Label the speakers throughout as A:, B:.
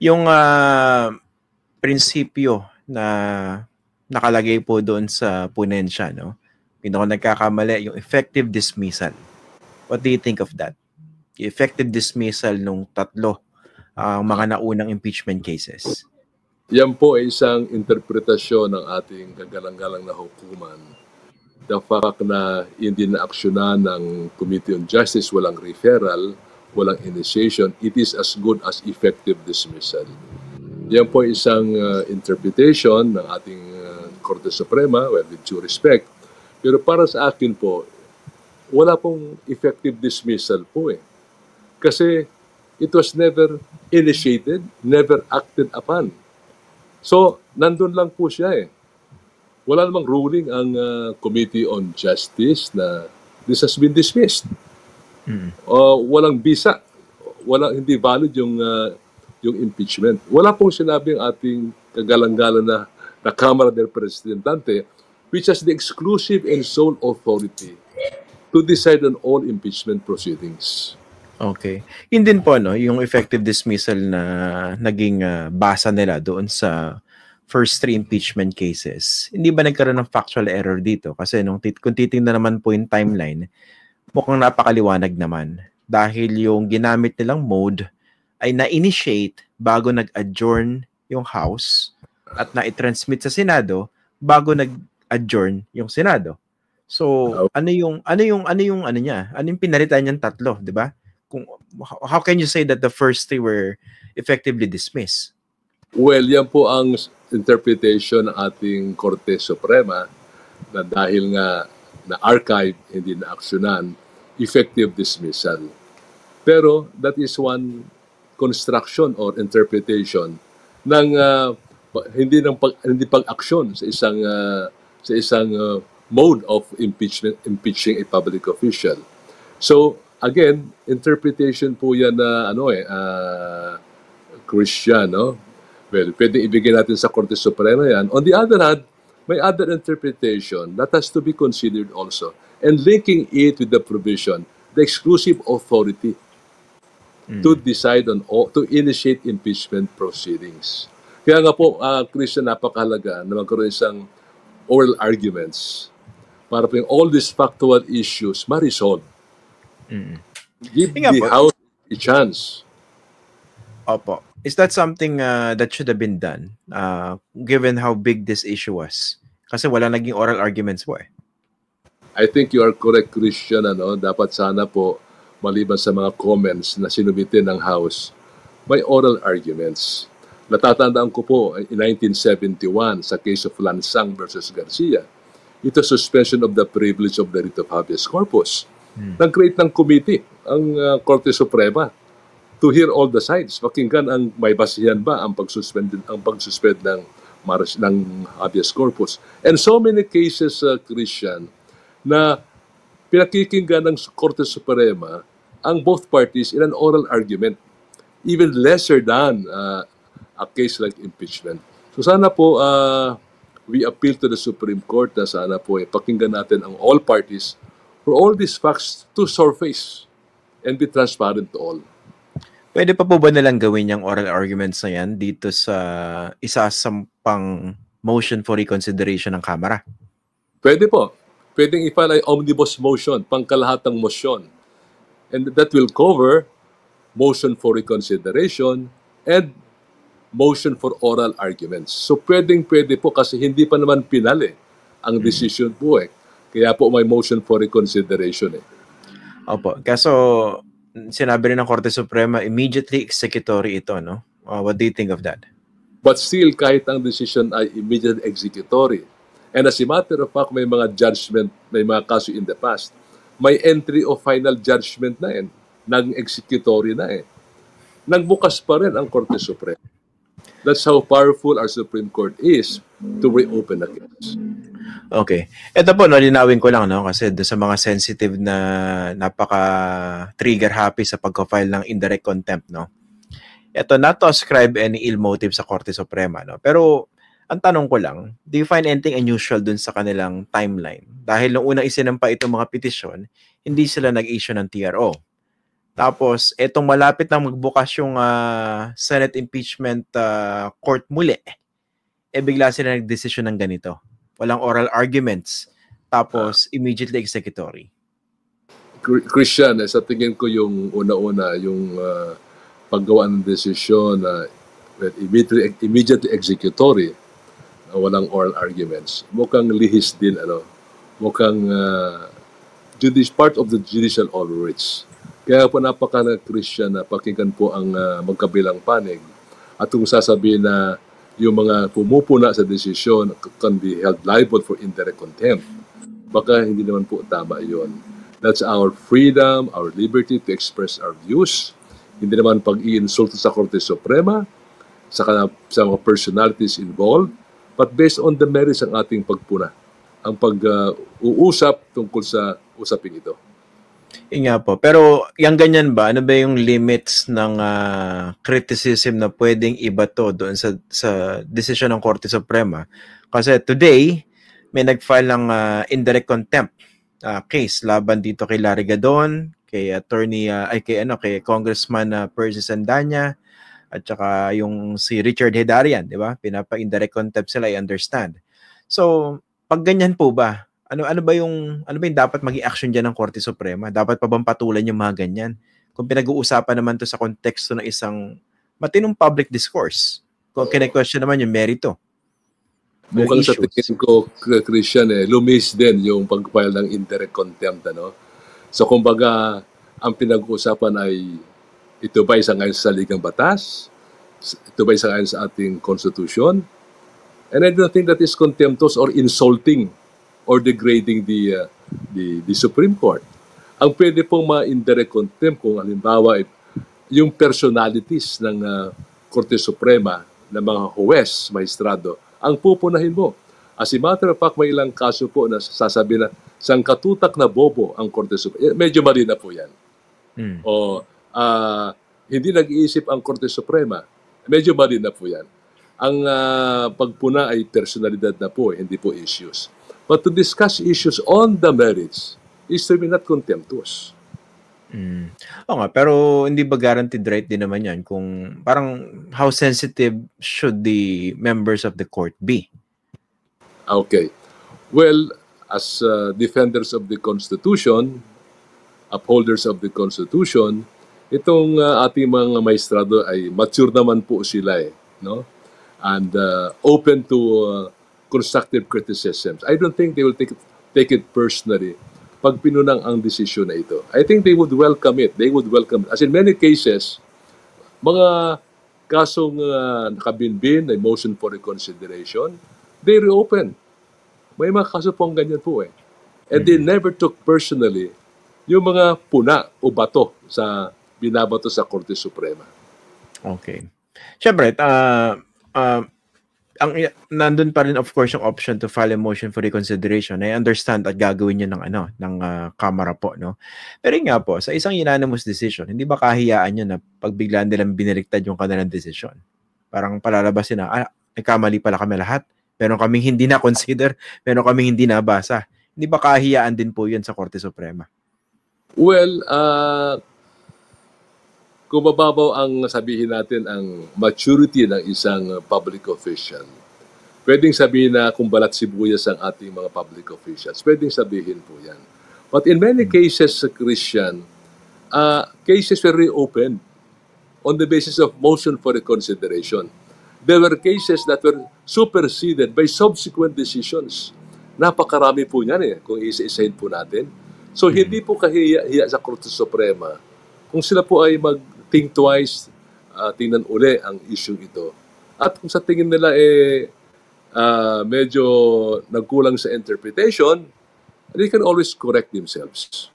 A: Yung prinsipyo na nakalagay po doon sa ponensya, no? Hindi ako nagkakamali, yung effective dismissal. What do you think of that? Yung effective dismissal nung tatlo ang mga naunang impeachment cases.
B: Yan po ay isang interpretasyon ng ating kagalang-galang na hukuman. The fact na hindi na aksyonan ng Committee on Justice, walang referral, walang initiation, it is as good as effective dismissal. Yan po isang interpretation ng ating Korte Suprema, well, with due respect. Pero para sa akin po, wala pong effective dismissal po eh. Kasi it was never initiated, never acted upon. So, nandun lang po siya eh. Wala namang ruling ang Committee on Justice na this has been dismissed. Walang bisa. Hindi valid yung impeachment. Wala pong sinabi ang ating kagalang-galang na Kamara del Presidente, which has the exclusive and sole authority to decide on all impeachment proceedings.
A: Okay. Yun din po, no, yung effective dismissal na naging basa nila doon sa first 3 impeachment cases. Hindi ba nagkaroon ng factual error dito? Kasi kung titingnan naman po yung timeline, mukhang napakaliwanag naman. Dahil yung ginamit nilang mode ay na-initiate bago nag-adjourn yung House at na-transmit sa Senado bago nag-adjourn yung Senado. So, ano yung pinalitan niyang tatlo, di ba? How can you say that the first 3 were effectively dismissed?
B: Well, yan po ang interpretation ng ating Korte Suprema na dahil nga na-archive, hindi na-aksyonan, effective dismissal. Pero that is one construction or interpretation ng hindi pag-aksyon sa isang mode of impeaching a public official. So again, interpretation po yan na Christian, no? Well, pwede ibigay natin sa Korte Suprema yan. On the other hand, may other interpretation that has to be considered also, and linking it with the provision, the exclusive authority to decide on to initiate impeachment proceedings. Kaya nga po, Christian, napakahalaga na magkaroon isang oral arguments para po yung all these factual issues ma-resolve. Give the House a chance.
A: Opo. Is that something that should have been done given how big this issue was? Kasi wala naging oral arguments po eh.
B: I think you are correct, Christian. Dapat sana po, maliban sa mga comments na sinubitin ng House, may oral arguments. Natatandaan ko po, in 1971, sa case of Lansang versus Garcia, ito suspension of the privilege of the writ of habeas corpus. Nag-create ng committee ang Korte Suprema to hear all the sides. Pakinggan ang may basihan ba ang pag-suspend ng habeas corpus. And so many cases, Christian, na pinakikinggan ng Korte Suprema ang both parties in an oral argument, even lesser than a case like impeachment. So sana po we appeal to the Supreme Court na sana po pakinggan natin ang all parties for all these facts to surface and be transparent to all.
A: Pwede pa po ba nilang gawin yung oral arguments na yan dito sa isasampang motion for reconsideration ng Kamara?
B: Pwede po. Pwedeng i-file ay omnibus motion, pangkalahatang motion. And that will cover motion for reconsideration and motion for oral arguments. So pwede po kasi hindi pa naman pinali ang decision po eh. Kaya po may motion for reconsideration eh.
A: Opo. Kaso sinabi rin ng Korte Suprema, immediately executory ito, no? What do you think of that?
B: But still, kahit ang decision ay immediately executory, and as a matter of fact, may mga judgment, may mga kaso in the past, may entry of final judgment na yan, nag-executory na eh. Nagbukas pa rin ang Korte Suprema. That's how powerful our Supreme Court is to reopen the case.
A: Okay. Ito po, nalinawin ko lang, no? Kasi sa mga sensitive na napaka-trigger happy sa pagka-file ng indirect contempt, no? Ito, not to ascribe any ill motive sa Korte Suprema, no? Pero, ang tanong ko lang, do you find anything unusual dun sa kanilang timeline? Dahil nung unang isinampa itong mga petisyon, hindi sila nag-issue ng TRO. Tapos, etong malapit na magbukas yung Senate impeachment court muli, bigla sila nagdesisyon ng ganito. Walang oral arguments. Tapos, immediately executory.
B: Christian, sa tingin ko yung una-una, yung paggawa ng desisyon na immediately executory, walang oral arguments. Mukhang lihis din, mukhang part of the judicial overreach. Kaya po napaka-Christian na pakinggan po ang magkabilang panig at kung sasabihin na yung mga pumupuna sa desisyon can be held liable for indirect contempt. Baka hindi naman po tama yon. That's our freedom, our liberty to express our views. Hindi naman pag-i-insulto sa Korte Suprema, sa mga personalities involved, but based on the merits ang ating pagpuna, ang pag-uusap tungkol sa usaping ito.
A: Nga po. Pero yung ganyan ba, ano ba yung limits ng criticism na pwedeng ibato doon sa desisyon ng Korte Suprema? Kasi today, may nag-file ng indirect contempt case laban dito kay Larry Gadon, kay kay Congressman Percy Sandanya, at saka yung si Richard Hedarian, di ba? Pinapa-indirect contempt sila, I understand. So, pag ganyan po ba, ano ba yung dapat maging action diyan ng Korte Suprema? Dapat pa bang patulan yung mga ganyan? Kung pinag-uusapan naman to sa konteksto ng isang matinong public discourse. Kung kine-question naman yung merito.
B: Mukhang sa tingin ko, Christian, lumis din yung pag-file ng indirect contempt, So, kumbaga, ang pinag-uusapan ay ito ba isang-ayon sa ligang batas? Ito ba isang-ayon sa ating Constitution? And I don't think that is contemptuous or insulting or degrading the Supreme Court. Ang pwede pong ma-indirect contempt kung halimbawa yung personalities ng Korte Suprema, ng mga huwes, maestrado, ang pupunahin mo. As a matter of fact, may ilang kaso po na sasabi na sangkatutak na bobo ang Korte Suprema. Medyo mali na po yan. O hindi nag-iisip ang Korte Suprema. Medyo mali na po yan. Ang pagpuna ay personalidad na po, hindi po issues. But to discuss issues on the merits is to be not contemptuous.
A: Oo nga, pero hindi ba guaranteed right din naman yan kung parang how sensitive should the members of the court be?
B: Okay. Well, as defenders of the Constitution, upholders of the Constitution, itong ating mga maestrado ay mature naman po sila no? And open to constructive criticisms. I don't think they will take it personally pag pinunang ang desisyon na ito. I think they would welcome it. They would welcome it. As in many cases, mga kasong nakabinbin, na motion for reconsideration, they reopen. May mga kaso pong ganyan po And they never took personally yung mga puna o bato sa binabato sa Korte Suprema. Okay.
A: Siyempre, nandun pa rin of course yung option to file a motion for reconsideration. I understand at gagawin niya ng Kamara po, no? Pero nga po, sa isang unanimous decision, hindi ba kahiyaan niyo na pagbiglaan nilang binaliktad yung kanilang decision? Parang palalabasin na, nagkamali pala kami lahat. Meron kaming hindi na-consider, meron kaming hindi nabasa. Hindi ba kahiyaan din po yun sa Korte Suprema?
B: Well, kung mababaw ang sabihin natin ang maturity ng isang public official, pwedeng sabihin na kung balat sibuyas ang ating mga public officials. Pwedeng sabihin po yan. But in many cases, Christian, cases were reopened on the basis of motion for reconsideration. There were cases that were superseded by subsequent decisions. Napakarami po yan kung isa-isahin po natin. So, hindi po kahiya sa Korte Suprema kung sila po ay think twice, tingnan uli ang issue ito. At kung sa tingin nila medyo nagkulang sa interpretation, they can always correct themselves.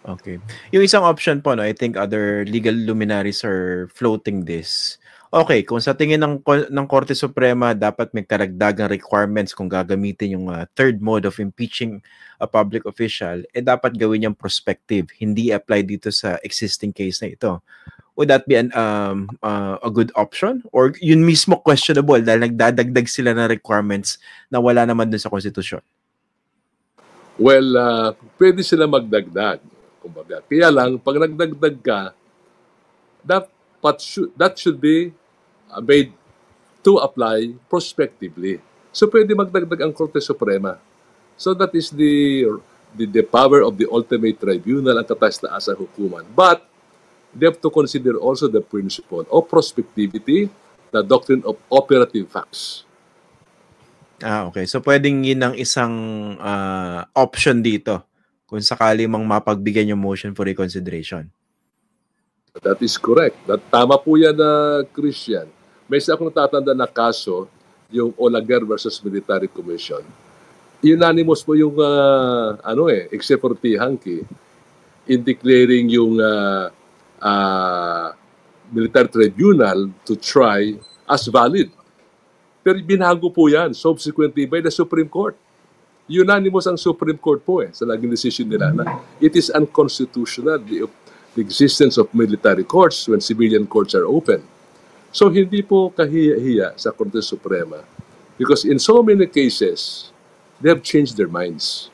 A: Okay. Yung isang option po, I think other legal luminaries are floating this. Okay, kung sa tingin ng Korte Suprema, dapat may karagdagang requirements kung gagamitin yung third mode of impeaching a public official, dapat gawin yung prospective, hindi apply dito sa existing case na ito. Would that be a good option? Or yun mismo questionable dahil nagdadagdag sila ng requirements na wala naman dun sa konstitusyon?
B: Well, pwede sila magdagdag. kumbaga. Kaya lang, pag nagdagdag ka, that should be made to apply prospectively. So pwede magdagdag ang Korte Suprema. So that is the power of the ultimate tribunal, ang kataas-taasang hukuman. But they have to consider also the principle of prospectivity, the doctrine of operative facts.
A: Okay. So pwedeng yun ang isang option dito kung sakali mang mapagbigyan yung motion for reconsideration.
B: That is correct. Tama po yan, Christian. May isa akong natatanda na kaso, yung Olaguer versus Military Commission. Unanimous po yung except for Tihanki, in declaring yung military tribunal to try as valid. Pero binago po yan subsequently by the Supreme Court. Unanimous ang Supreme Court po sa naging decision nila na it is unconstitutional the existence of military courts when civilian courts are open. So hindi po kahiya-hiya sa Korte Suprema because in so many cases, they have changed their minds.